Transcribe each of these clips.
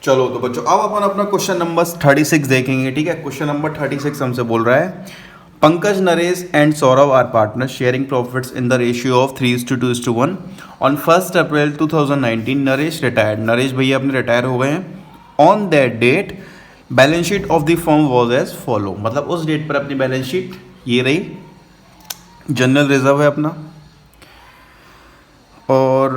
चलो तो बच्चों अब अपन अपना क्वेश्चन नंबर 36 देखेंगे। ठीक है, क्वेश्चन नंबर 36 हमसे बोल रहा है Pankaj Naresh and Saurabh are partners sharing profits in the ratio of 3:2:1 on 1 April 2019 Naresh retired. Naresh भैया अपने रिटायर हो गए हैं। On that date balance sheet of the firm was as follow, मतलब उस डेट पर अपनी बैलेंस शीट ये रही। जनरल रिजर्व है अपना, और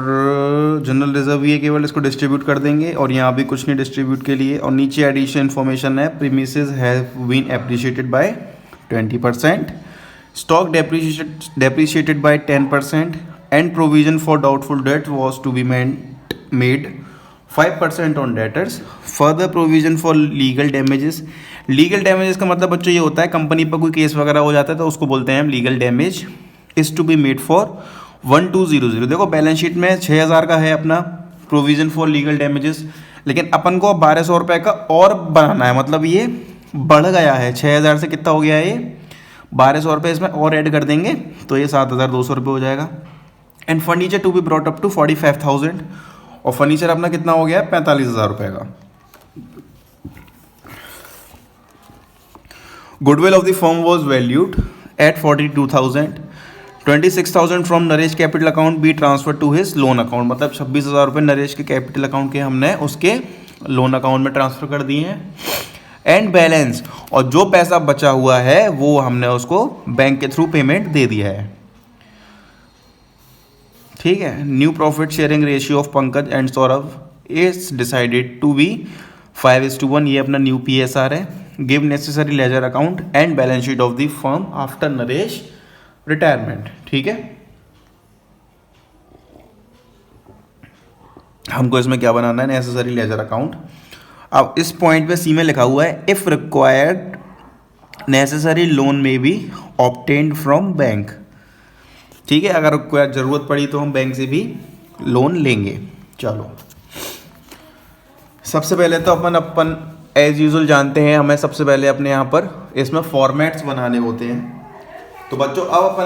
जनरल रिजर्व ये केवल इसको डिस्ट्रीब्यूट कर देंगे और यहाँ भी कुछ नहीं डिस्ट्रीब्यूट के लिए। और नीचे एडिशन इन्फॉर्मेशन है, premises have been appreciated by 20%, stock depreciated by 10% and provision for doubtful debt was to be made 5% on debtors. Further provision for legal damages. Legal damages का मतलब बच्चों ये होता है कंपनी पर कोई केस वगैरह हो जाता है तो उसको बोलते हैं हम legal damage. Is to be made for 1200। देखो बैलेंस शीट में 6000 का है अपना प्रोविजन फॉर लीगल डैमेजेस, लेकिन अपन को 1200 रुपये का और बनाना है, मतलब ये बढ़ गया है 6000 से कितना हो गया है ये 1200 रुपये, इसमें और ऐड कर देंगे तो ये 7200 रुपये हो जाएगा। And furniture to be brought up to 45,000, और फर्नीचर अपना कितना हो गया 45,000 रुपये का। Goodwill of the firm was valued at 42,000। 26,000 from Naresh capital account be transfer to his loan account, मतलब 26,000 रुपये नरेश के कैपिटल अकाउंट के हमने उसके लोन अकाउंट में ट्रांसफर कर दिए हैं। एंड बैलेंस, और जो पैसा बचा हुआ है वो हमने उसको बैंक के थ्रू पेमेंट दे दिया है। ठीक है, new profit sharing ratio of Pankaj and Saurabh is decided to be 5:1, ये अपना न्यू PSR है। Give necessary ledger account and balance sheet of the firm after Naresh retirement. ठीक है, हमको इसमें क्या बनाना है, नेसेसरी लेजर अकाउंट। अब इस पॉइंट पे सी में लिखा हुआ है इफ रिक्वायर्ड नेसेसरी लोन में बी ऑब्टेन्ड फ्रॉम बैंक। ठीक है, अगर कोई ज़रूरत पड़ी तो हम बैंक से भी लोन लेंगे। चलो सबसे पहले तो अपन एज यूजुअल जानते हैं, हमें सबसे पहले अपने यहाँ पर इसमें फॉर्मेट्स बनाने होते हैं। तो बच्चों अब अपन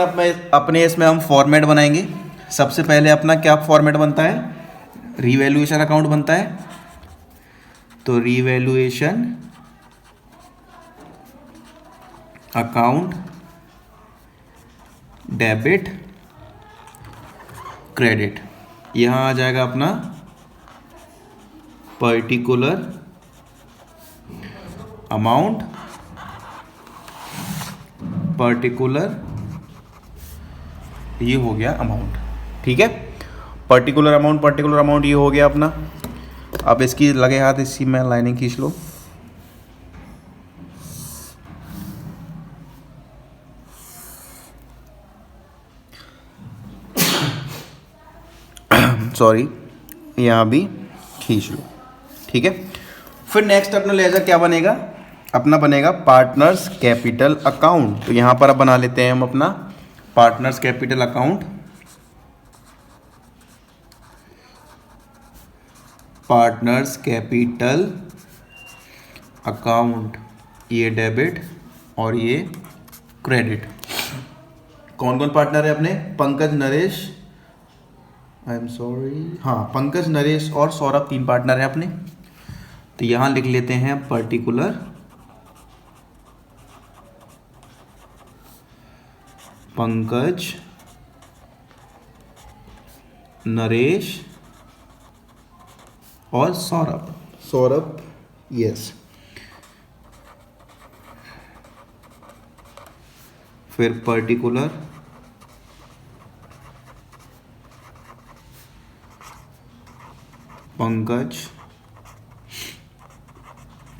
अपने इसमें हम फॉर्मेट बनाएंगे। सबसे पहले अपना क्या फॉर्मेट बनता है, रीवैल्यूएशन अकाउंट बनता है। तो रीवैल्यूएशन अकाउंट डेबिट क्रेडिट, यहाँ आ जाएगा अपना पर्टिकुलर अमाउंट, पर्टिकुलर, ये हो गया अमाउंट। ठीक है, पर्टिकुलर अमाउंट ये हो गया अपना। अब इसकी लगे हाथ इसी में लाइनिंग खींच लो। सॉरी, यहाँ भी खींच लो। ठीक है, फिर नेक्स्ट अपना लेजर क्या बनेगा, अपना बनेगा पार्टनर्स कैपिटल अकाउंट। तो यहाँ पर अब बना लेते हैं हम अपना partners capital account. Partners capital account, ये डेबिट और ये क्रेडिट। कौन कौन पार्टनर है अपने, Pankaj Naresh, I am sorry, हाँ पंकज नरेश और सौरभ, 3 पार्टनर हैं अपने। तो यहाँ लिख लेते हैं पर्टिकुलर पंकज नरेश और सौरभ यस। फिर पर्टिकुलर पंकज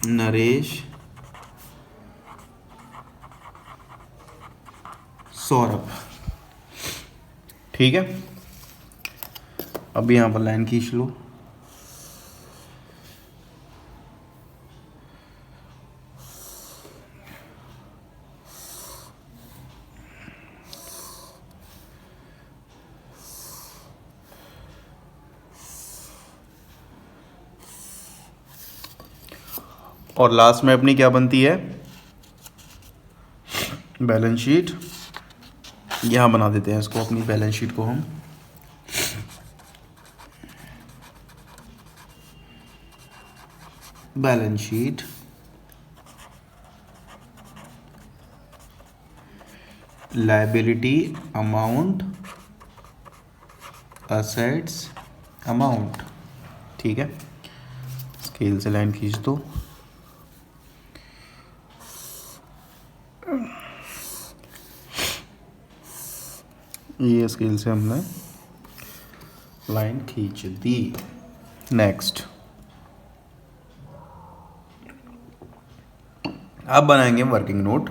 नरेश सौरभ। ठीक है, अब यहाँ पर लाइन खींच लो। और लास्ट में अपनी क्या बनती है, बैलेंस शीट। यहाँ बना देते हैं इसको, अपनी बैलेंस शीट को हम। Balance sheet liability amount assets amount. ठीक है, स्केल से लाइन खींच दो। ये स्केल से हमने लाइन खींच दी। नेक्स्ट अब बनाएंगे वर्किंग नोट।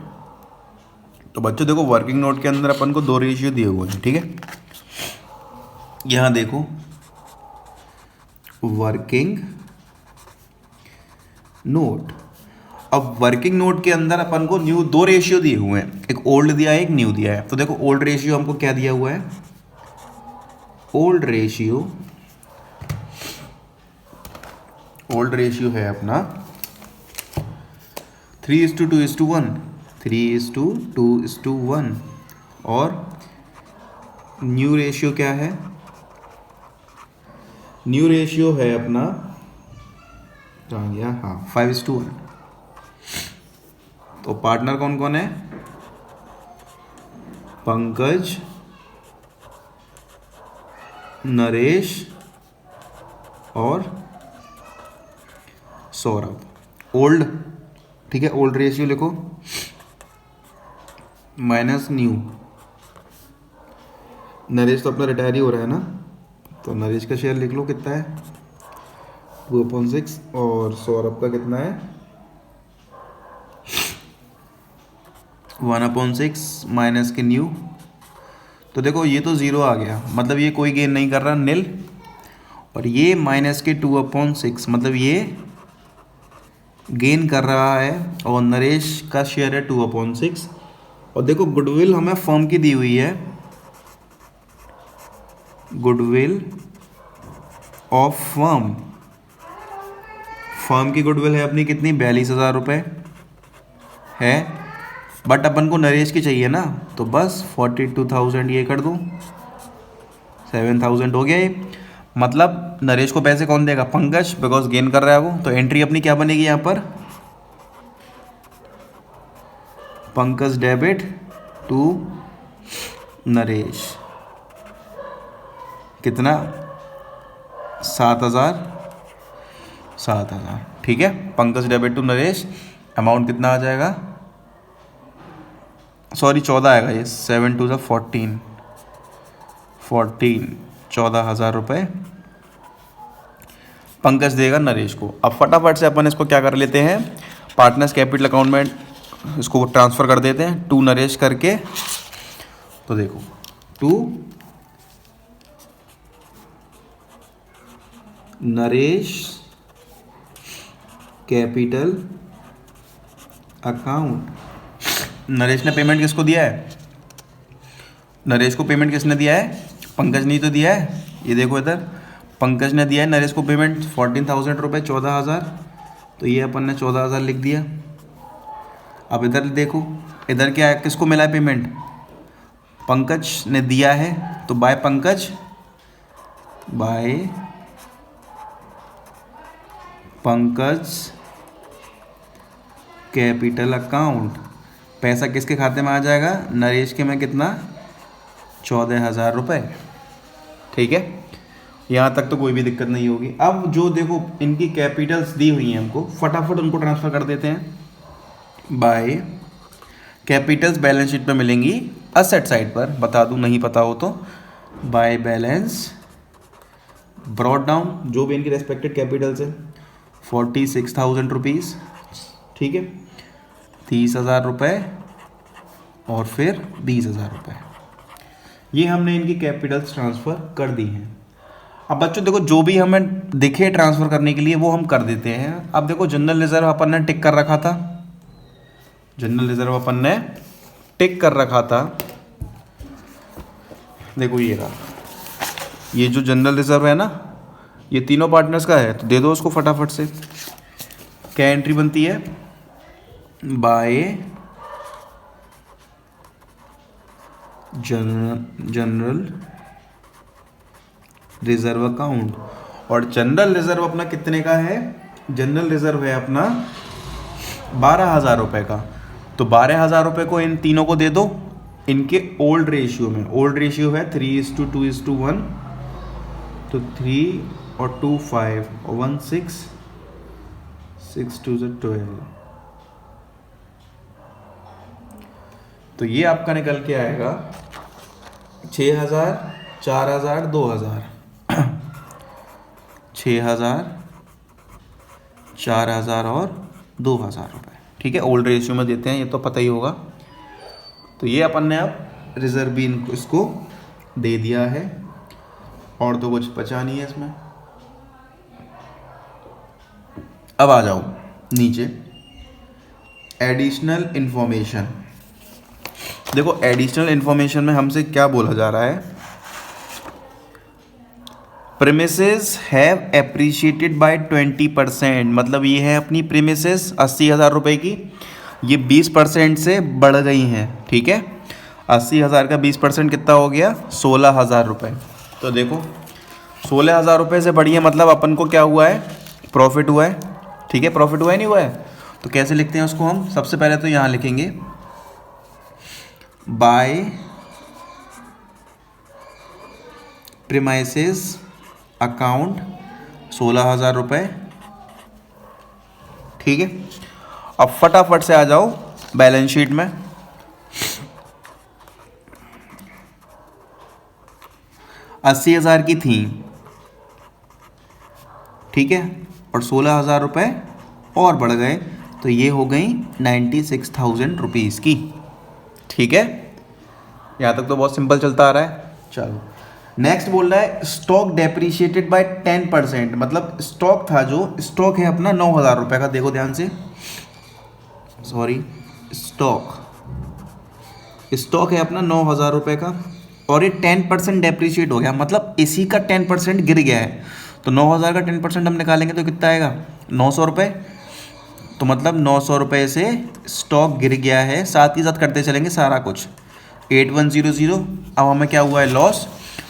तो बच्चों देखो, वर्किंग नोट के अंदर अपन को दो रेशियो दिए हुए हैं। ठीक है, यहां देखो वर्किंग नोट। अब वर्किंग नोट के अंदर अपन को न्यू दो रेशियो दिए हुए हैं, एक ओल्ड दिया है, एक न्यू दिया है। तो देखो ओल्ड रेशियो हमको क्या दिया हुआ है, ओल्ड रेशियो है अपना 3:2:1, 3:2:1। और न्यू रेशियो क्या है, न्यू रेशियो है अपना, कहाँ गया, हाँ 5:1। तो पार्टनर कौन कौन है, पंकज, नरेश और सौरभ। ओल्ड, ठीक है, ओल्ड रेशियो लिखो माइनस न्यू। नरेश तो अपना रिटायर ही हो रहा है ना, तो नरेश का शेयर लिख लो, कितना है 2/6, और सौरभ का कितना है 1/6 माइनस के न्यू। तो देखो ये तो ज़ीरो आ गया, मतलब ये कोई गेन नहीं कर रहा, नील। और ये माइनस के 2/6, मतलब ये गेन कर रहा है। और नरेश का शेयर है 2/6। और देखो गुडविल हमें फर्म की दी हुई है, गुडविल ऑफ फर्म। फर्म की गुडविल है अपनी कितनी, 42,000 रुपये है। बट अपन को नरेश की चाहिए ना, तो बस 42,000 ये कर दूँ, 7,000 हो गया ये। मतलब नरेश को पैसे कौन देगा, पंकज, बिकॉज गेन कर रहा है वो। तो एंट्री अपनी क्या बनेगी यहाँ पर, पंकज डेबिट टू नरेश, कितना 7,000। ठीक है, Pankaj debit to Naresh, amount कितना आ जाएगा, सॉरी 14 आएगा ये, 7 2 14, 14,000 रुपये पंकज देगा नरेश को। अब फटाफट से अपन इसको क्या कर लेते हैं, पार्टनर्स कैपिटल अकाउंट में इसको ट्रांसफ़र कर देते हैं, टू नरेश करके। तो देखो to Naresh capital account. Naresh ने पेमेंट किसको दिया है, नरेश को पेमेंट किसने दिया है, पंकज ने तो दिया है। ये देखो इधर पंकज ने दिया है नरेश को पेमेंट 14,000 रुपये, 14,000। तो ये अपन ने 14,000 लिख दिया। अब इधर देखो, इधर क्या है, किसको मिला है पेमेंट, पंकज ने दिया है। तो by Pankaj, by Pankaj capital account. पैसा किसके खाते में आ जाएगा, नरेश के में, कितना 14,000 रुपये। ठीक है, यहाँ तक तो कोई भी दिक्कत नहीं होगी। अब जो देखो इनकी कैपिटल्स दी हुई हैं हमको, फटाफट उनको ट्रांसफ़र कर देते हैं। बाय कैपिटल्स बैलेंस शीट पे मिलेंगी असेट साइड पर, बता दूँ नहीं पता हो तो, बाय बैलेंस ब्रॉड डाउन, जो भी इनकी रेस्पेक्टेड कैपिटल्स है, 46,000 रुपीज़। ठीक है, 30,000 रुपये और फिर 20,000 रुपये। ये हमने इनकी कैपिटल्स ट्रांसफ़र कर दी हैं। अब बच्चों देखो जो भी हमें दिखे ट्रांसफ़र करने के लिए वो हम कर देते हैं। अब देखो जनरल रिजर्व अपन ने टिक कर रखा था, जनरल रिजर्व अपन ने टिक कर रखा था। देखो ये रहा, ये जो जनरल रिजर्व है ना, ये तीनों पार्टनर्स का है, तो दे दो उसको फटाफट से। क्या एंट्री बनती है, बाय जनरल रिजर्व अकाउंट। और जनरल रिजर्व अपना कितने का है, जनरल रिजर्व है अपना 12,000 रुपये का, तो 12,000 रुपये को इन तीनों को दे दो इनके ओल्ड रेशियो में। ओल्ड रेशियो है 3:2:1, तो 3 और 2 5 और 1 6, 6 2 12, तो ये आपका निकल के आएगा 6,000, 4,000, 2,000, 6,000, 4,000 और 2,000 रुपये। ठीक है, ओल्ड रेशियो में देते हैं, ये तो पता ही होगा। तो ये अपन ने अब रिजर्व भी इनको इसको दे दिया है, और तो कुछ बचा नहीं है इसमें। अब आ जाओ नीचे, एडिशनल इंफॉर्मेशन। देखो एडिशनल इंफॉर्मेशन में हमसे क्या बोला जा रहा है, प्रीमिसेस हैव एप्रिशिएटेड बाय 20%, मतलब ये है अपनी प्रीमिसेस 80,000 रुपये की, ये 20% से बढ़ गई हैं। ठीक है, 80,000 का 20% कितना हो गया, 16,000 रुपये। तो देखो 16,000 रुपये से बढ़ी है, मतलब अपन को क्या हुआ है, प्रॉफिट हुआ है। ठीक है, प्रॉफिट हुआ है नहीं हुआ है, तो कैसे लिखते हैं उसको हम, सबसे पहले तो यहाँ लिखेंगे बाय प्रीमाइसेस अकाउंट 16,000 रुपये। ठीक है, अब फटाफट से आ जाओ बैलेंस शीट में। अस्सी 80,000 की थी, ठीक है, और 16,000 रुपये और बढ़ गए, तो ये हो गई 96,000 रुपीज़ की। ठीक है, यहाँ तक तो बहुत सिंपल चलता आ रहा है। चलो नेक्स्ट बोल रहा है स्टॉक डेप्रिशिएटेड बाय 10%, मतलब स्टॉक था, जो स्टॉक है अपना 9,000 रुपये का, देखो ध्यान से, सॉरी, स्टॉक है अपना 9,000 रुपये का, और ये 10% डेप्रिशिएट हो गया, मतलब इसी का 10% गिर गया है। तो 9,000 का 10% हम निकालेंगे तो कितना आएगा, 900 रुपये। तो मतलब 900 रुपये से स्टॉक गिर गया है, साथ ही साथ करते चलेंगे सारा कुछ, 8100। अब हमें क्या हुआ है, लॉस,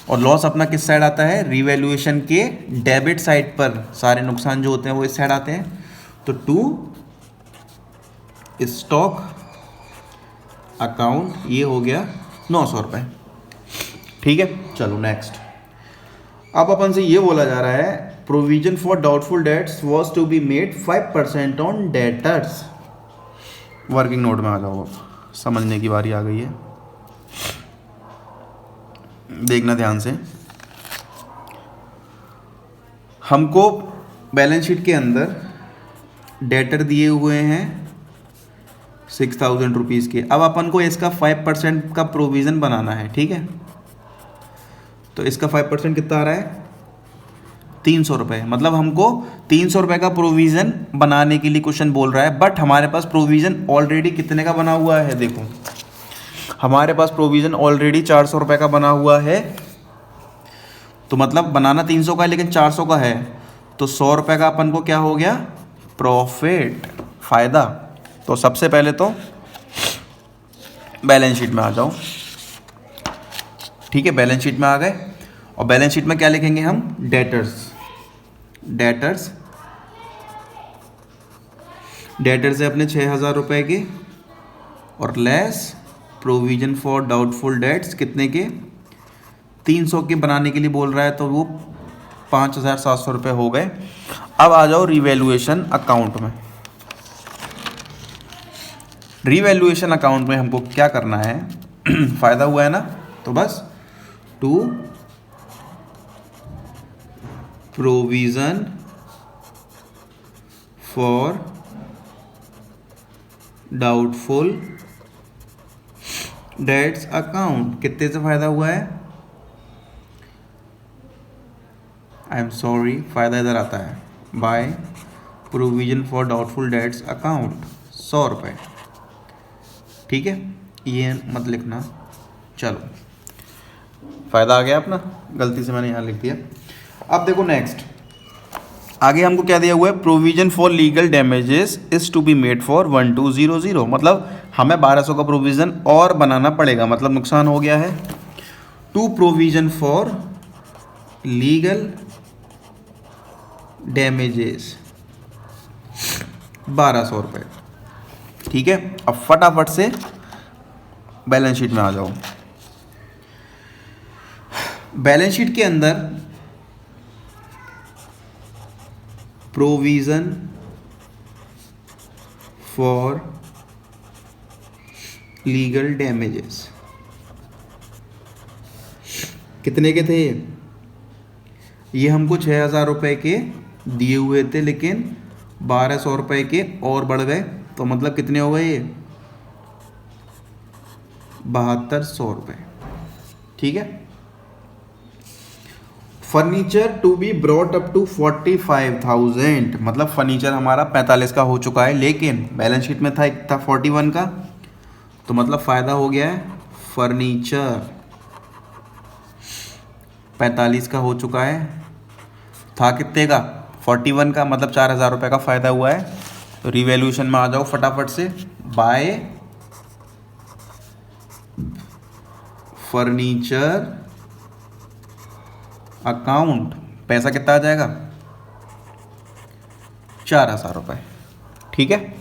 और लॉस अपना किस साइड आता है, रिवैल्यूएशन के डेबिट साइड पर, सारे नुकसान जो होते हैं वो इस साइड आते हैं। तो टू स्टॉक अकाउंट, ये हो गया 900 रुपये। ठीक है, चलो नेक्स्ट। अब अपन से ये बोला जा रहा है provision for doubtful debts was to be made 5% on debtors. Working note में आ जाओ, अब समझने की बारी आ गई है, देखना ध्यान से। हमको बैलेंस शीट के अंदर डेटर दिए हुए हैं 6,000 रुपीज़ के। अब अपन को इसका 5% का प्रोविज़न बनाना है। ठीक है, तो इसका 5% कितना आ रहा है, 300 रुपये। मतलब हमको 300 रुपये का प्रोविज़न बनाने के लिए क्वेश्चन बोल रहा है, बट हमारे पास प्रोविज़न ऑलरेडी कितने का बना हुआ है, देखो हमारे पास प्रोविज़न ऑलरेडी 400 रुपये का बना हुआ है। तो मतलब बनाना 300 का है लेकिन 400 का है, तो 100 रुपये का अपन को क्या हो गया, प्रॉफिट, फ़ायदा। तो सबसे पहले तो बैलेंस शीट में आ जाओ। ठीक है, बैलेंस शीट में आ गए, और बैलेंस शीट में क्या लिखेंगे हम, डेटर्स है अपने 6,000 रुपये के, और less provision for doubtful dates कितने के, 300 के बनाने के लिए बोल रहा है, तो वो 5,700 रुपये हो गए। अब आ जाओ रिवैल्यूएशन अकाउंट में। रिवैल्यूएशन अकाउंट में हमको क्या करना है, फ़ायदा हुआ है ना, तो बस to provision for doubtful debts account, कितने से फ़ायदा हुआ है, आई एम सॉरी, फ़ायदा इधर आता है, by provision for doubtful debts account 100 रुपये। ठीक है, ये मत लिखना, चलो फ़ायदा आ गया अपना, गलती से मैंने यहाँ लिख दिया। अब देखो नेक्स्ट, आगे हमको क्या दिया हुआ है, provision for legal damages is to be made for 1200, मतलब हमें 1200 का प्रोविज़न और बनाना पड़ेगा, मतलब नुकसान हो गया है। To provision for legal damages 1200 रुपये। ठीक है, अब फटाफट से बैलेंस शीट में आ जाओ। बैलेंस शीट के अंदर प्रोविजन फॉर लीगल डैमेजेस कितने के थे? ये हमको 6,000 रुपये के दिए हुए थे, लेकिन 1,200 रुपये के और बढ़ गए, तो मतलब कितने हो गए ये? 7,200 रुपये। ठीक है। Furniture to be brought up to 45,000, मतलब फर्नीचर हमारा 45 का हो चुका है, लेकिन बैलेंस शीट में था 41 का, तो मतलब फ़ायदा हो गया है। फर्नीचर 45 का हो चुका है, था कितने का? 41 का, मतलब 4,000 रुपये का फ़ायदा हुआ है। तो रिवैल्यूएशन में आ जाओ फटाफट से। बाय फर्नीचर अकाउंट पैसा कितना आ जाएगा? 4,000 रुपये। ठीक है,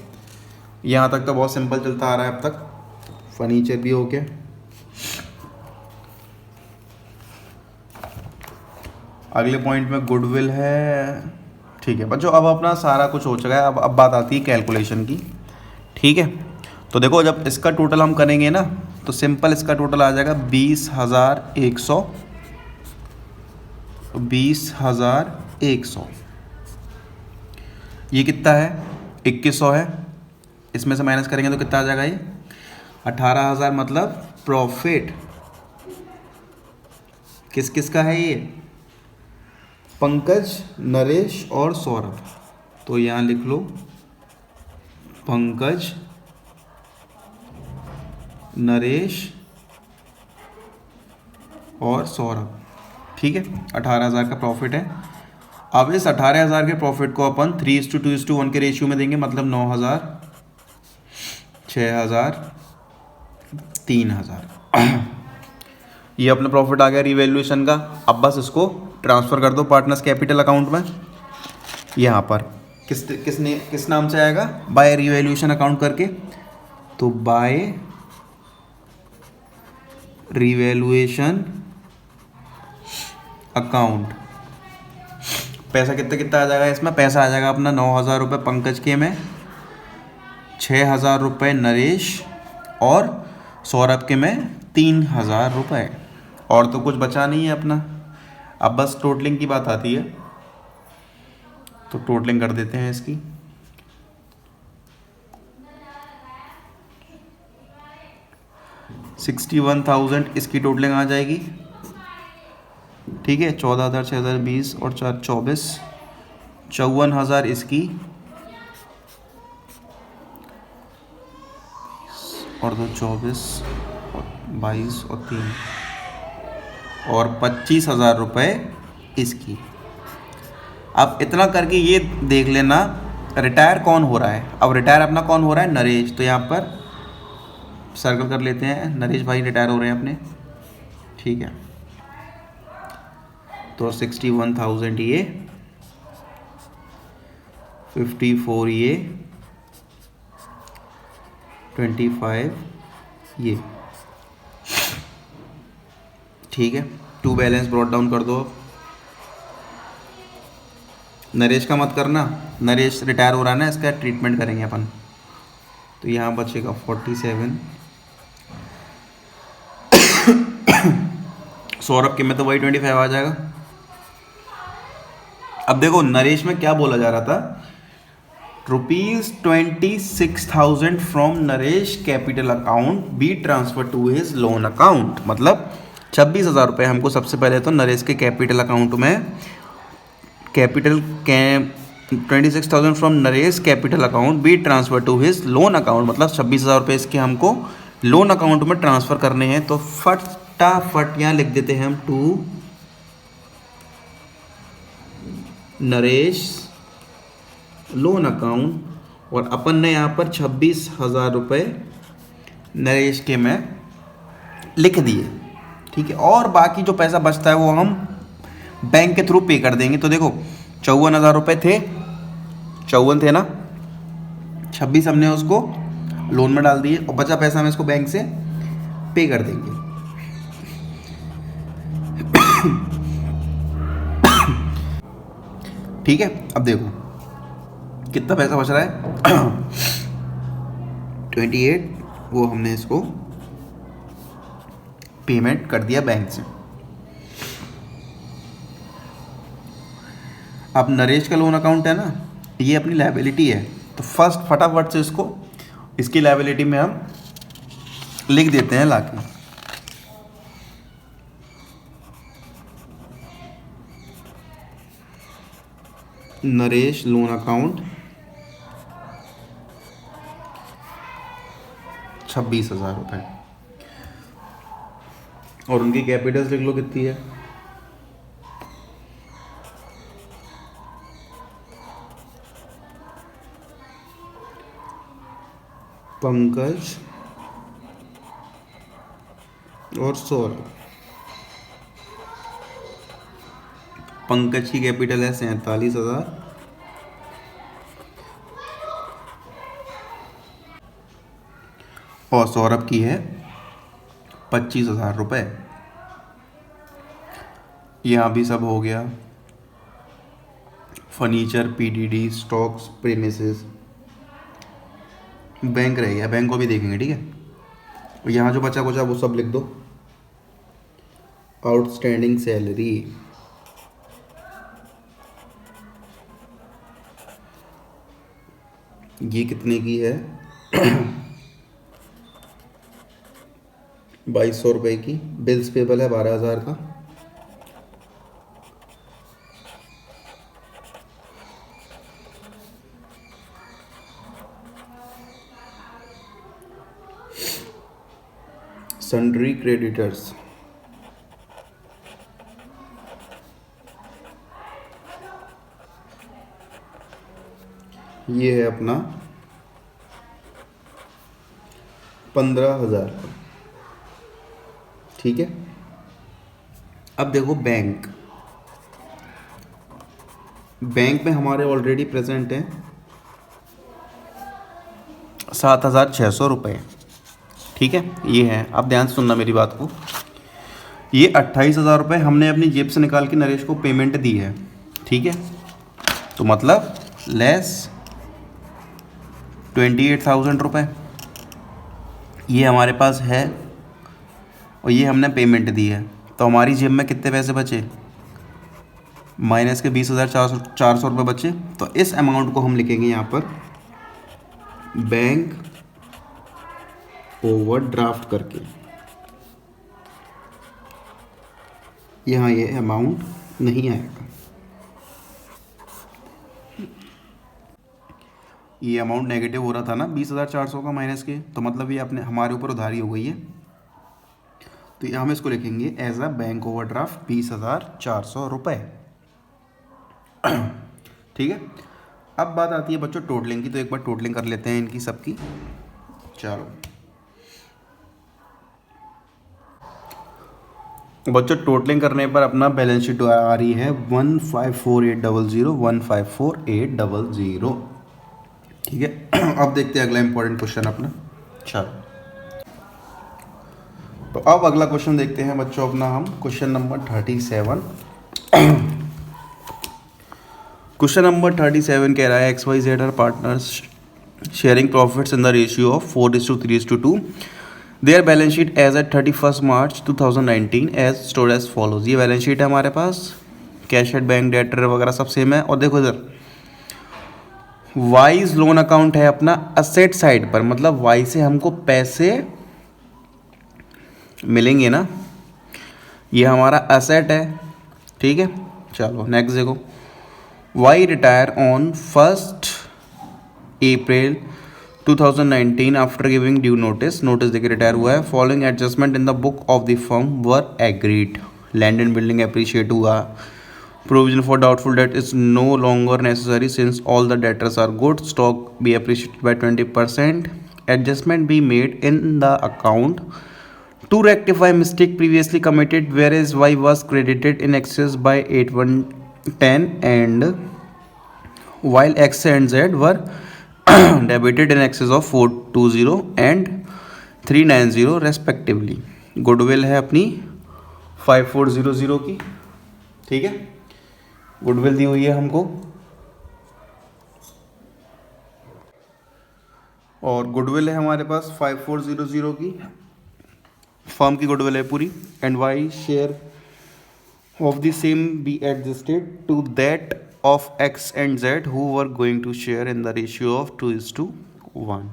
यहाँ तक तो बहुत सिंपल चलता आ रहा है अब तक। फर्नीचर भी हो गया। अगले पॉइंट में गुडविल है। ठीक है बच्चों, अब अपना सारा कुछ हो चुका है। अब बात आती है कैलकुलेशन की। ठीक है, तो देखो जब इसका टोटल हम करेंगे ना, तो सिंपल इसका टोटल आ जाएगा 20,100। 20,100 ये कितना है? 2,100 है। इसमें से माइनस करेंगे तो कितना आ जाएगा ये? 18,000, मतलब प्रॉफिट किस किस का है ये? पंकज, नरेश और सौरभ। तो यहाँ लिख लो पंकज, नरेश और सौरभ। ठीक है, 18,000 का प्रॉफिट है। अब इस 18,000 के प्रॉफिट को अपन 3:2:1 के रेशियो में देंगे, मतलब 9,000, 6,000, 3,000। ये अपना प्रॉफिट आ गया रिवैल्यूएशन का। अब बस इसको ट्रांसफ़र कर दो पार्टनर्स कैपिटल अकाउंट में। यहाँ पर किस नाम से आएगा? बाय रिवैल्यूएशन अकाउंट करके। तो बाय रिवैल्यूएशन अकाउंट पैसा कितना कितना आ जाएगा इसमें? पैसा आ जाएगा अपना 9,000 रुपये पंकज के में, 6,000 रुपये नरेश और सौरभ के में 3,000 रुपये। और तो कुछ बचा नहीं है अपना। अब बस टोटलिंग की बात आती है, तो टोटलिंग कर देते हैं इसकी। $61,000 इसकी टोटलिंग आ जाएगी। ठीक है, 14,000, 6,000, 20 और 4, 24, 54,000 इसकी, और 2, 24 और 22 और 3, और 25,000 रुपये इसकी। अब इतना करके ये देख लेना रिटायर कौन हो रहा है। अब रिटायर अपना कौन हो रहा है? नरेश। तो यहाँ पर सर्कल कर लेते हैं, नरेश भाई रिटायर हो रहे हैं अपने। ठीक है, तो 61,000 ये, 54 ये, 25 ये। ठीक है, टू बैलेंस ब्रॉट डाउन कर दो। नरेश का मत करना, नरेश रिटायर हो रहा है ना, इसका ट्रीटमेंट करेंगे अपन। तो यहाँ बचेगा 47। सौरभ के में तो वही 25 आ जाएगा। अब देखो नरेश में क्या बोला जा रहा था? ₹26,000 from Naresh capital account be transfer to his loan account. मतलब 26,000 रुपये हमको सबसे पहले तो नरेश के कैपिटल अकाउंट में, capital 26,000 from Naresh capital account be transfer to his loan account, मतलब 26,000 रुपये इसके हमको लोन अकाउंट में ट्रांसफ़र करने हैं। तो फटाफट यहाँ लिख देते हैं हम टू नरेश लोन अकाउंट, और अपन ने यहाँ पर 26,000 रुपये नरेश के में लिख दिए। ठीक है, और बाकी जो पैसा बचता है वो हम बैंक के थ्रू पे कर देंगे। तो देखो 54,000 रुपये थे, 54 थे ना, 26 हमने उसको लोन में डाल दिए और बचा पैसा हम इसको बैंक से पे कर देंगे। ठीक है, अब देखो कितना पैसा बच रहा है 28, वो हमने इसको पेमेंट कर दिया बैंक से। अब नरेश का लोन अकाउंट है ना, ये अपनी लायबिलिटी है, तो फर्स्ट फटाफट से इसको इसकी लायबिलिटी में हम लिख देते हैं लाके। नरेश लोन अकाउंट 26,000 रुपये, और उनकी कैपिटल्स लिख लो कितनी है, पंकज और सौरभ। पंकज की कैपिटल है 47,000 और सौरभ की है 25,000 रुपये। यहाँ भी सब हो गया, furniture, PDD, stocks, premises, bank रह गया, बैंक को भी देखेंगे। ठीक है, यहाँ जो बचा कुचा वो सब लिख दो। आउटस्टैंडिंग सैलरी, ये कितने की है 2200 रुपये की। बिल्स पेबल है 12,000 का। सन्ड्री क्रेडिटर्स, ये है अपना 15,000 का। ठीक है, अब देखो बैंक में हमारे ऑलरेडी प्रेजेंट है 7,600 रुपये। ठीक है, ये है। अब ध्यान से सुनना मेरी बात को, ये 28,000 रुपये हमने अपनी जेब से निकाल के नरेश को पेमेंट दी है। ठीक है, तो मतलब लेस 28,000 रुपये ये हमारे पास है और ये हमने पेमेंट दी है, तो हमारी जेब में कितने पैसे बचे, माइनस के 20,400 रुपये बचे। तो इस अमाउंट को हम लिखेंगे यहाँ पर बैंक ओवरड्राफ्ट करके। यहाँ ये अमाउंट नहीं आएगा, ये अमाउंट नेगेटिव हो रहा था ना 20,400 का माइनस के, तो मतलब ये अपने हमारे ऊपर उधारी हो गई है, तो हम इसको लिखेंगे एज अ बैंक ओवरड्राफ्ट 20,400 रुपये। ठीक है, अब बात आती है बच्चों टोटलिंग की, तो एक बार टोटलिंग कर लेते हैं इनकी सबकी। चलो बच्चों, टोटलिंग करने पर अपना बैलेंस शीट आ रही है 154800, 154800। ठीक है, अब देखते हैं अगला इंपॉर्टेंट क्वेश्चन अपना। चलो, तो अब अगला क्वेश्चन देखते हैं बच्चों अपना हम क्वेश्चन नंबर 37। क्वेश्चन नंबर 37 कह रहा है XYZ are partners sharing profits in the ratio of 4:3:2। Their balance sheet as at 31 March 2019 as stored as follows. ये बैलेंस शीट है हमारे पास, कैश एट बैंक, डेटर वगैरह सब सेम है। और देखो इधर वाइज लोन अकाउंट है अपना असेट साइड पर, मतलब वाई से हमको पैसे मिलेंगे ना, ये हमारा असेट है। ठीक है, चलो नेक्स्ट देखो, Y retire on 1 April 2019 after giving due notice देके रिटायर हुआ है। Following adjustment in the book of the firm were agreed. Land and building appreciate हुआ। Provision for doubtful debt is no longer necessary since all the debtors are good. Stock be appreciated by 20%। Adjustment be made in the account to rectify mistake previously committed, whereas Y was credited in excess by 8110 and while X and Z were debited in excess of 420 and 390 respectively. Goodwill है अपनी 5400 की, ठीक है, goodwill दी हुई है हमको, और goodwill है हमारे पास 5400 की, फर्म की गुडविल है पूरी। And Y share of the same be adjusted to that of X and Z who were going to share in the ratio of 2:1.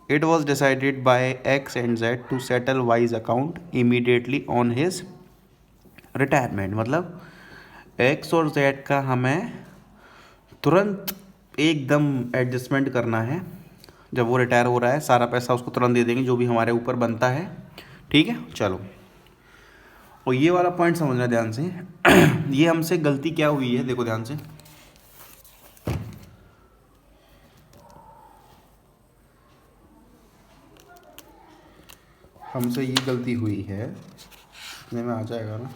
It was decided by X and Z to settle Y's account immediately on his retirement. मतलब X और Z का हमें तुरंत एकदम adjustment करना है। जब वो रिटायर हो रहा है सारा पैसा उसको तुरंत दे देंगे जो भी हमारे ऊपर बनता है, ठीक है। चलो, और ये वाला पॉइंट समझना ध्यान से। ये हमसे गलती क्या हुई है, देखो ध्यान से। हमसे ये गलती हुई है, इतने में आ जाएगा ना।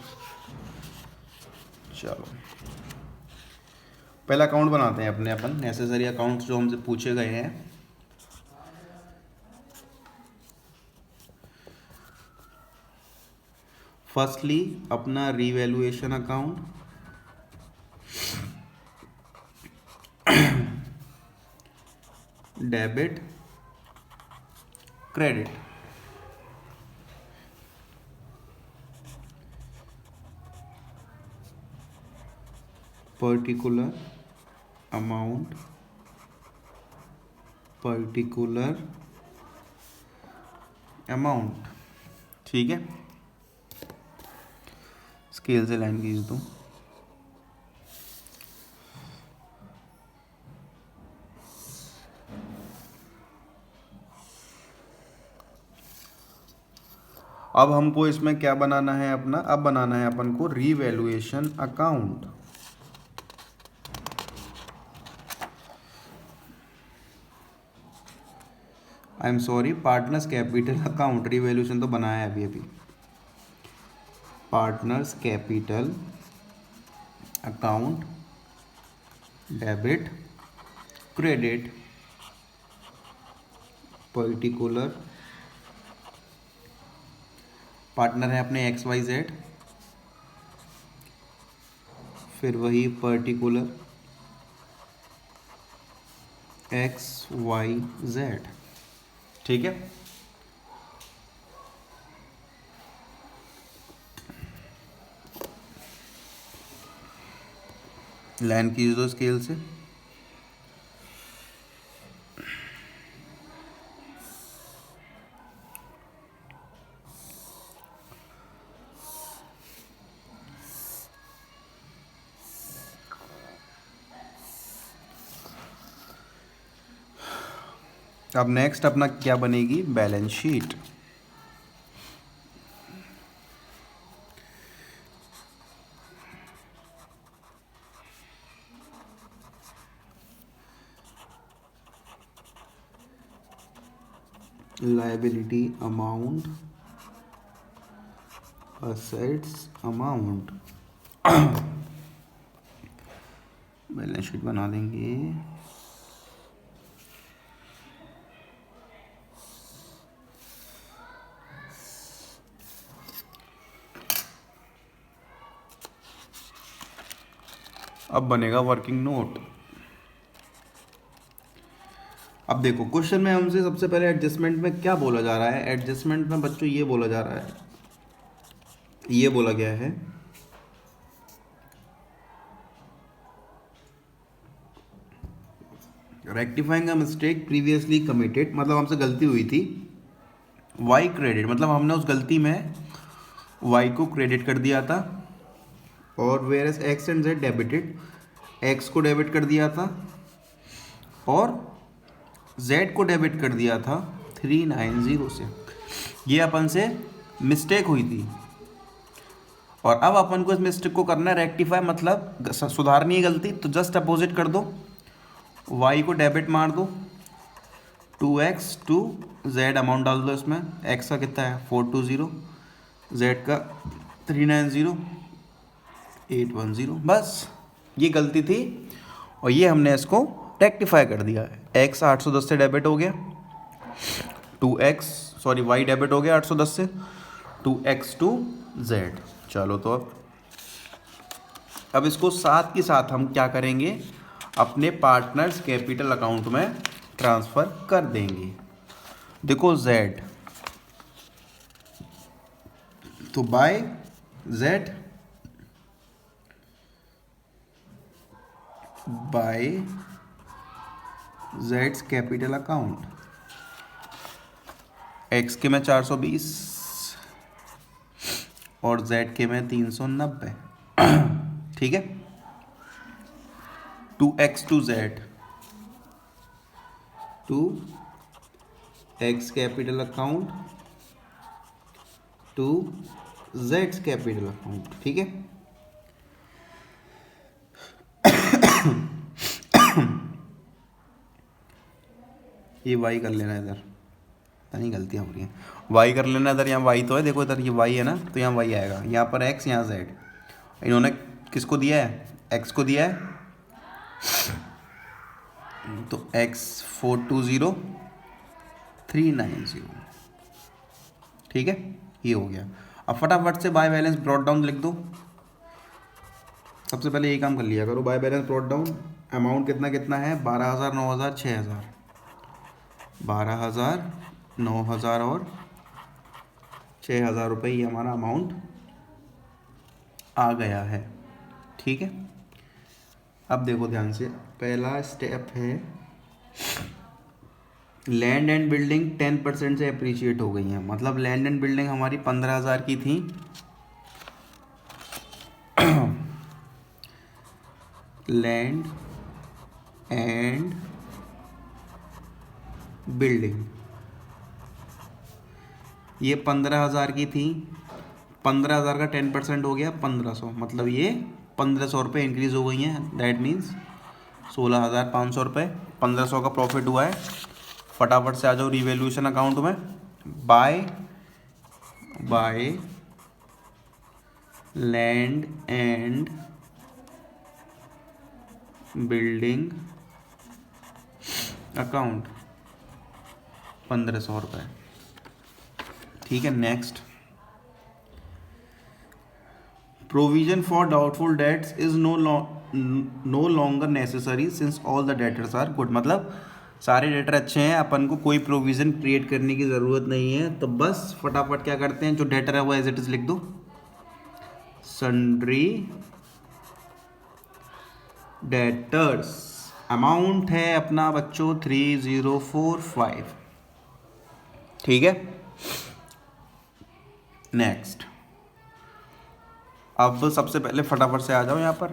चलो, पहला अकाउंट बनाते हैं अपने अपन नेसेसरी अकाउंट्स जो हमसे पूछे गए हैं। फर्स्टली अपना revaluation account, debit credit, particular amount, particular amount, ठीक है। स्केल से लाइन खींच दूँ। अब हमको इसमें क्या बनाना है अपना, अब बनाना है अपन को revaluation account. I am sorry, partners capital account. Revaluation तो बनाया है अभी। Partners capital account, debit credit, particular, partner है अपने XYZ, फिर वही पर्टिकुलर XYZ, ठीक है। लाइन खींच दो स्केल से। अब नेक्स्ट अपना क्या बनेगी, balance sheet. Liability amount, assets amount, balance sheet बना देंगे। अब बनेगा वर्किंग नोट। अब देखो क्वेश्चन में हमसे सबसे पहले एडजस्टमेंट में क्या बोला जा रहा है। एडजस्टमेंट में बच्चों ये बोला जा रहा है, ये बोला गया है rectifying a mistake previously committed, मतलब हमसे गलती हुई थी। वाई क्रेडिट, मतलब हमने उस गलती में वाई को क्रेडिट कर दिया था, और whereas X and Z debited, X को डेबिट कर दिया था और जेड को डेबिट कर दिया था 390 से। ये अपन से मिस्टेक हुई थी, और अब अपन को इस मिस्टेक को करना है रेक्टिफाई, मतलब सुधारनी है गलती। तो जस्ट अपोजिट कर दो, वाई को डेबिट मार दो, 2x टू जेड अमाउंट डाल दो इसमें। x का कितना है 420, z का 390, 810। बस ये गलती थी और ये हमने इसको रेक्टिफाई कर दिया। x 810 से डेबिट हो गया, y डेबिट हो गया 810 से, 2x टू z। चलो तो अब इसको साथ के साथ हम क्या करेंगे, अपने पार्टनर्स कैपिटल अकाउंट में ट्रांसफ़र कर देंगे। देखो z, तो बाय जेड्स कैपिटल अकाउंट, x के में 420 और z के में 390, ठीक है। 2x to z, 2x capital account to z capital account, ठीक है। ये y कर लेना इधर, नहीं गलतियाँ हो रही हैं, y कर लेना इधर, यहाँ y तो है, देखो इधर ये y है ना, तो यहाँ y आएगा, यहाँ पर x, यहाँ z। इन्होंने किसको दिया है, x को दिया है, तो x 420390, ठीक है, ये हो गया। अब फटाफट से बाय बैलेंस ब्रॉट डाउन लिख दो। सबसे पहले यही काम कर लिया करो, by balance brought down. Amount कितना कितना है, 12,000, 9,000, 6,000, 12,000, 9,000 और 6,000 रुपये, ये हमारा अमाउंट आ गया है, ठीक है। अब देखो ध्यान से, पहला स्टेप है लैंड एंड बिल्डिंग 10% से अप्रिशिएट हो गई है। मतलब लैंड एंड बिल्डिंग हमारी 15,000 की थी, लैंड एंड बिल्डिंग ये 15,000 की थी, 15,000 का 10% हो गया 1,500, मतलब ये 1,500 रुपये इंक्रीज़ हो गई हैं। दैट मीन्स 16,500 रुपये, 1,500 का प्रॉफिट हुआ है। फटाफट से आ जाओ रिवैल्यूएशन अकाउंट में, by land and building account 1,500 रुपये, ठीक है। Next, provision for doubtful debts is no longer necessary since all the debtors are good. मतलब सारे डेटर अच्छे हैं, अपन को कोई प्रोविजन क्रिएट करने की ज़रूरत नहीं है। तो बस फटाफट क्या करते हैं, जो डेटर है वो एज इट इज लिख दो, सन्ड्री डेटर्स। अमाउंट है अपना बच्चों 3045, ठीक है। नेक्स्ट, अब सबसे पहले फटाफट से आ जाओ यहाँ पर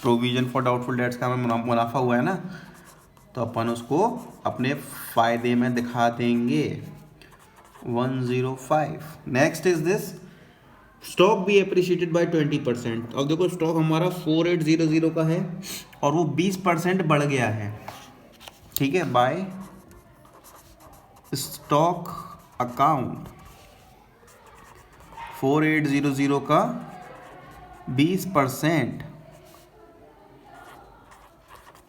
प्रोविजन फॉर डाउटफुल डेट्स का हमें मुनाफा हुआ है ना, तो अपन उसको अपने फायदे में दिखा देंगे 105। नेक्स्ट इज दिस, स्टॉक भी अप्रिशिएटेड बाय 20%। अब देखो स्टॉक हमारा 4800 का है और वो 20% बढ़ गया है, ठीक है। बाय स्टॉक अकाउंट 4800 का 20%,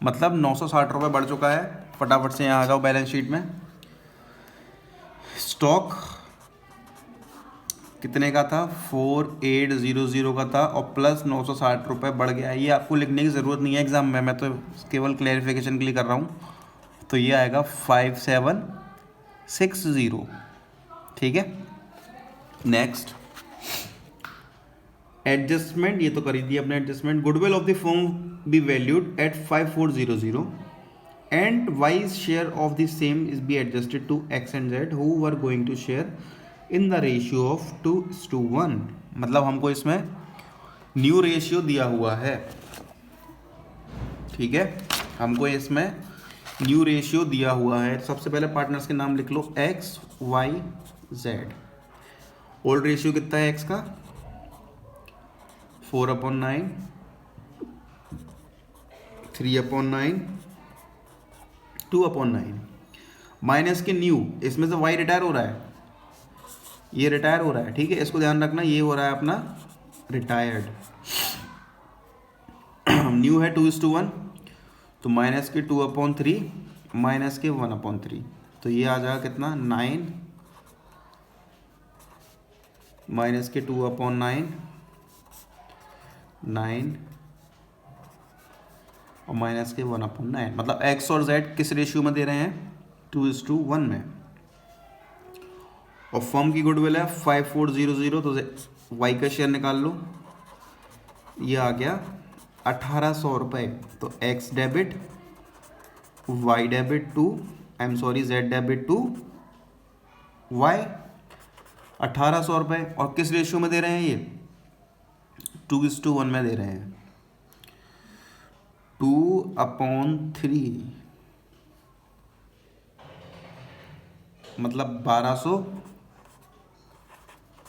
मतलब 960 रुपये बढ़ चुका है। फटाफट से यहाँ आ जाओ बैलेंस शीट में, स्टॉक कितने का था, 4800 का था और प्लस 960 रुपये बढ़ गया। ये आपको लिखने की ज़रूरत नहीं है एग्जाम में, मैं तो केवल क्लैरिफिकेशन के लिए कर रहा हूँ। तो ये आएगा 5760, ठीक है। नेक्स्ट, एडजस्टमेंट, ये तो कर ही दिया अपने adjustment. Goodwill of the firm be valued at 5400 and Y's share of the same is be adjusted to X and Z who were going to share in the ratio of 2:1। मतलब हमको इसमें new ratio दिया हुआ है, ठीक है। हमको इसमें न्यू रेशियो दिया हुआ है। सबसे पहले पार्टनर्स के नाम लिख लो, X Y Z. Old ratio कितना है एक्स का, 4/9, 3/9, 2/9 माइनस के न्यू, इसमें से वाई रिटायर हो रहा है, ये रिटायर हो रहा है, ठीक है। इसको ध्यान रखना, ये हो रहा है अपना रिटायर्ड। न्यू है 2:1, तो माइनस के 2/3 माइनस के 1/3, तो ये आ जाएगा कितना 9 माइनस के 2/9 9 और माइनस के 1/9, मतलब x और z किस रेशियो में दे रहे हैं 2:1 में। और फर्म की गुडविल है 5400, तो y का शेयर निकाल लो, ये आ गया 1800 रुपये। तो x debit y debit to z debit to y 1800 रुपये। और किस रेशियो में दे रहे हैं ये 2:1 में दे रहे हैं, 2/3 मतलब 1200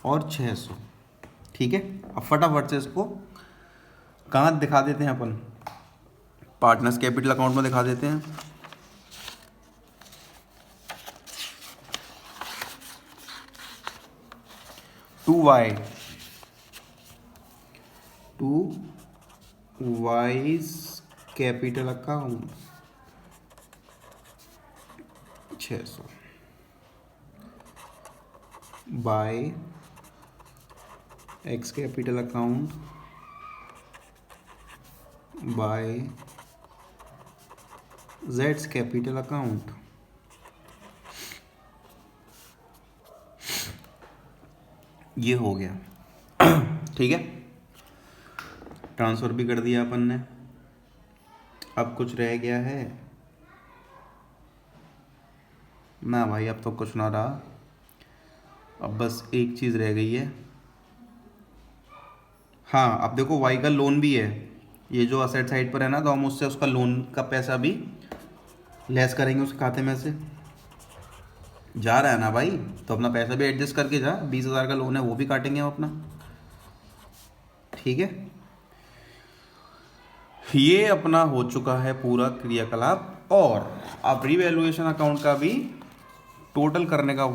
और 600। ठीक है, अब फटाफट से इसको कहाँ दिखा देते हैं अपन, पार्टनर्स कैपिटल अकाउंट में दिखा देते हैं। To Y's capital account 600 by X capital account by जेड्स कैपिटल अकाउंट। ये हो गया। ठीक है, ट्रांसफ़र भी कर दिया अपन ने। अब कुछ रह गया है ना भाई, अब तो कुछ ना रहा, अब बस एक चीज़ रह गई है। हाँ, अब देखो वाई का लोन भी है, ये जो असेट साइड पर है ना, तो हम उससे उसका लोन का पैसा भी लेस करेंगे उस खाते में से। जा रहा है ना भाई, तो अपना पैसा भी एडजस्ट करके जा, 20,000 का लोन है वो भी काटेंगे हम अपना। ठीक है, ये अपना हो चुका है पूरा क्रियाकलाप। और अब रिवैल्यूएशन अकाउंट का भी टोटल करने का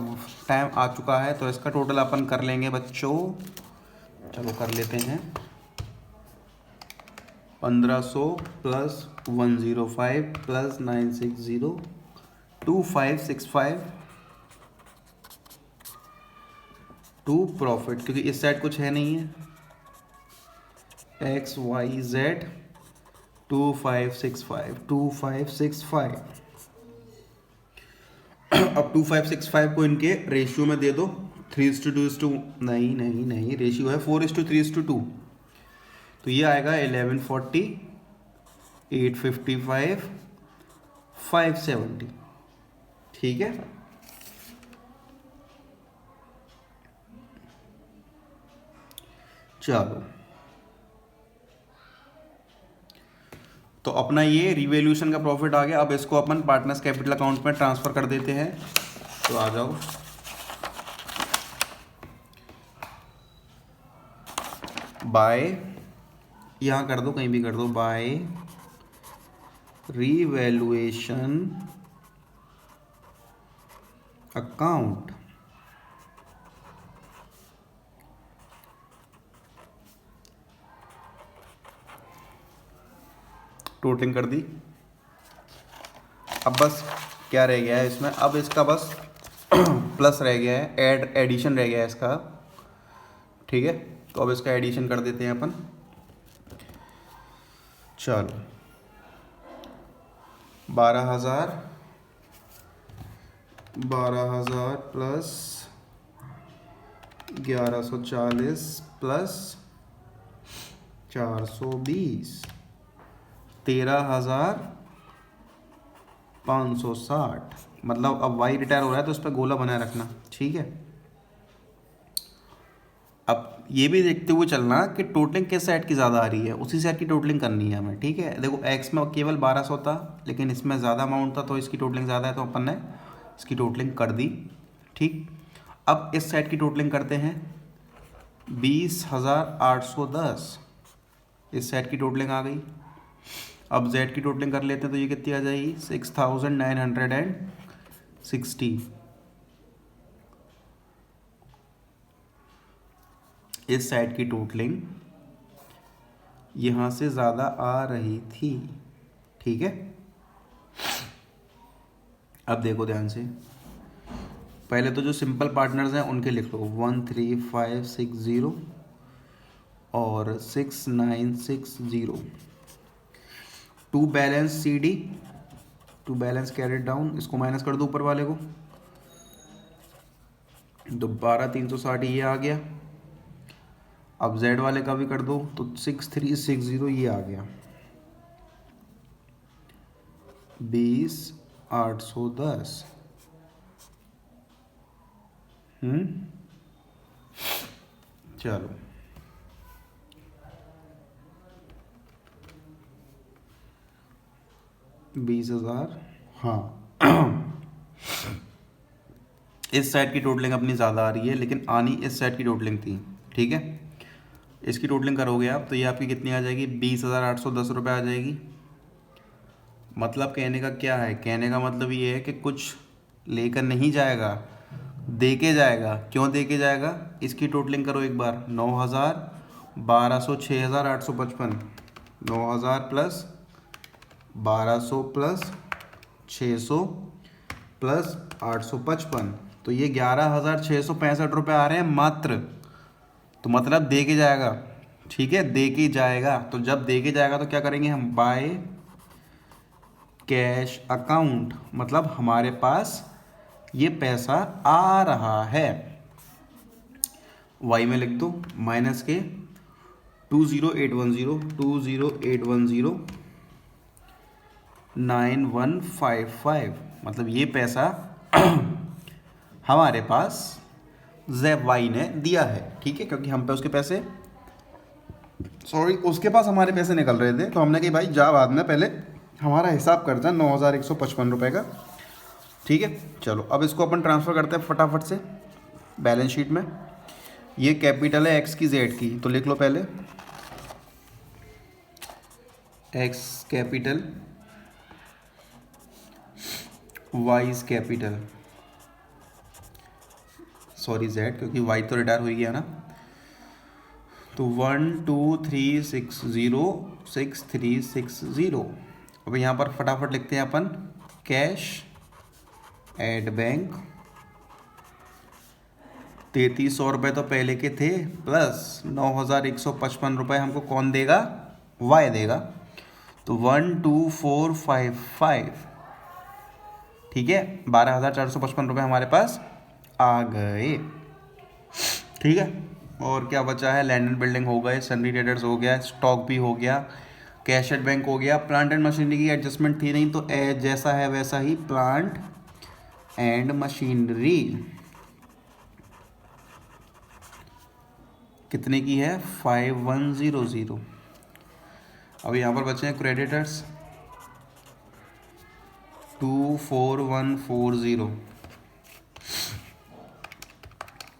टाइम आ चुका है, तो इसका टोटल अपन कर लेंगे बच्चों। चलो कर लेते हैं, 1500 प्लस 105 प्लस 960 2565 टू प्रॉफिट, क्योंकि इस साइड कुछ है नहीं है, XYZ 2565 अब 2565 को इनके रेशियो में दे दो, 3:2 नहीं रेशियो है 4:3:2, तो ये आएगा 1140 855 570। ठीक है, चलो तो अपना ये रिवैल्यूएशन का प्रॉफिट आ गया। अब इसको अपन पार्टनर्स कैपिटल अकाउंट में ट्रांसफ़र कर देते हैं, तो आ जाओ। बाय, यहाँ कर दो, कहीं भी कर दो, बाय रिवैल्यूएशन अकाउंट टोटलिंग कर दी। अब बस क्या रह गया है इसमें, अब इसका बस प्लस रह गया है, एडिशन रह गया है इसका। ठीक है, तो अब इसका एडिशन कर देते हैं अपन। चलो 12,000 प्लस 1140 प्लस 420 13,560। मतलब अब वाई रिटायर हो रहा है तो उस पर गोला बनाए रखना। ठीक है, अब ये भी देखते हुए चलना कि टोटलिंग किस साइड की ज़्यादा आ रही है, उसी साइड की टोटलिंग करनी है हमें। ठीक है, देखो एक्स में केवल 1200 था, लेकिन इसमें ज़्यादा अमाउंट था तो इसकी टोटलिंग ज़्यादा है, तो अपन ने इसकी टोटलिंग कर दी। ठीक, अब इस साइड की टोटलिंग करते हैं, 20,810 इस साइड की टोटलिंग आ गई। अब जेड की टोटलिंग कर लेते हैं, तो ये कितनी आ जाएगी 6,960। इस साइड की टोटलिंग यहाँ से ज़्यादा आ रही थी। ठीक है, अब देखो ध्यान से, पहले तो जो सिंपल पार्टनर्स हैं उनके लिख लो 13560 और 6960। To balance CD, to balance carried down, इसको माइनस कर दो ऊपर वाले को, तो 12360 ये आ गया। अब Z वाले का भी कर दो तो 6360 ये आ गया। 20810। चलो $20,000। हाँ इस साइड की टोटलिंग अपनी ज़्यादा आ रही है, लेकिन आनी इस साइड की टोटलिंग थी, ठीक है। इसकी टोटलिंग करोगे आप तो ये आपकी कितनी आ जाएगी, 20,810 रुपये आ जाएगी। मतलब कहने का क्या है, कहने का मतलब ये है कि कुछ लेकर नहीं जाएगा, दे के जाएगा। क्यों दे के जाएगा, इसकी टोटलिंग करो एक बार, 9,000, 1200, 6,855, 9,000 प्लस 1200 प्लस 600 प्लस 855, तो ये 11,665 रुपये आ रहे हैं मात्र। तो मतलब दे के जाएगा, ठीक है, दे के जाएगा। तो जब दे के जाएगा तो क्या करेंगे हम, बाय कैश अकाउंट, मतलब हमारे पास ये पैसा आ रहा है। वाई में लिख दो माइनस के 20810 9155, मतलब ये पैसा हमारे पास ज़ैब वाई ने दिया है, ठीक है, क्योंकि हम पे उसके पैसे, सॉरी उसके पास हमारे पैसे निकल रहे थे, तो हमने कही भाई जा बाद में पहले हमारा हिसाब कर दें 9,155 रुपये का, ठीक है। चलो अब इसको अपन ट्रांसफ़र करते हैं फटाफट से बैलेंस शीट में। ये कैपिटल है एक्स की जेड की, तो लिख लो पहले x capital, wise capital, sorry Z, क्योंकि वाई तो रिटायर हो ही गया ना। तो 123606360। अब यहाँ पर फटाफट लिखते हैं अपन कैश एट बैंक, 3300 रुपये तो पहले के थे, प्लस 9,155 रुपये हमको कौन देगा, वाई देगा। तो 12455, ठीक है, 12,455 रुपये हमारे पास आ गए, ठीक है। और क्या बचा है, लैंड एंड बिल्डिंग हो गए, सन्नी ट्रेडर्स हो गया, स्टॉक भी हो गया, कैश एट बैंक हो गया। प्लांट एंड मशीनरी की एडजस्टमेंट थी नहीं, तो जैसा है वैसा ही प्लांट एंड मशीनरी कितने की है, 5100। अब यहाँ पर बचे हैं क्रेडिटर्स 24140,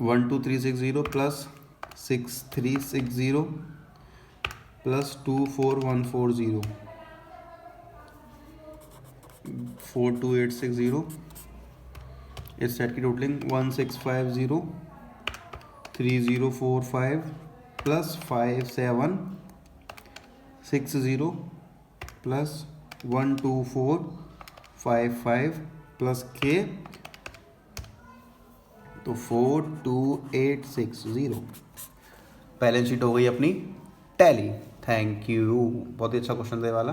12360 प्लस 6360 प्लस 24140, 42860। इस सेट की टोटलिंग 1650 3045 प्लस 5760 प्लस 12455 प्लस के, तो 42860। बैलेंस शीट हो गई अपनी टैली। थैंक यू, बहुत ही अच्छा क्वेश्चन था ये वाला।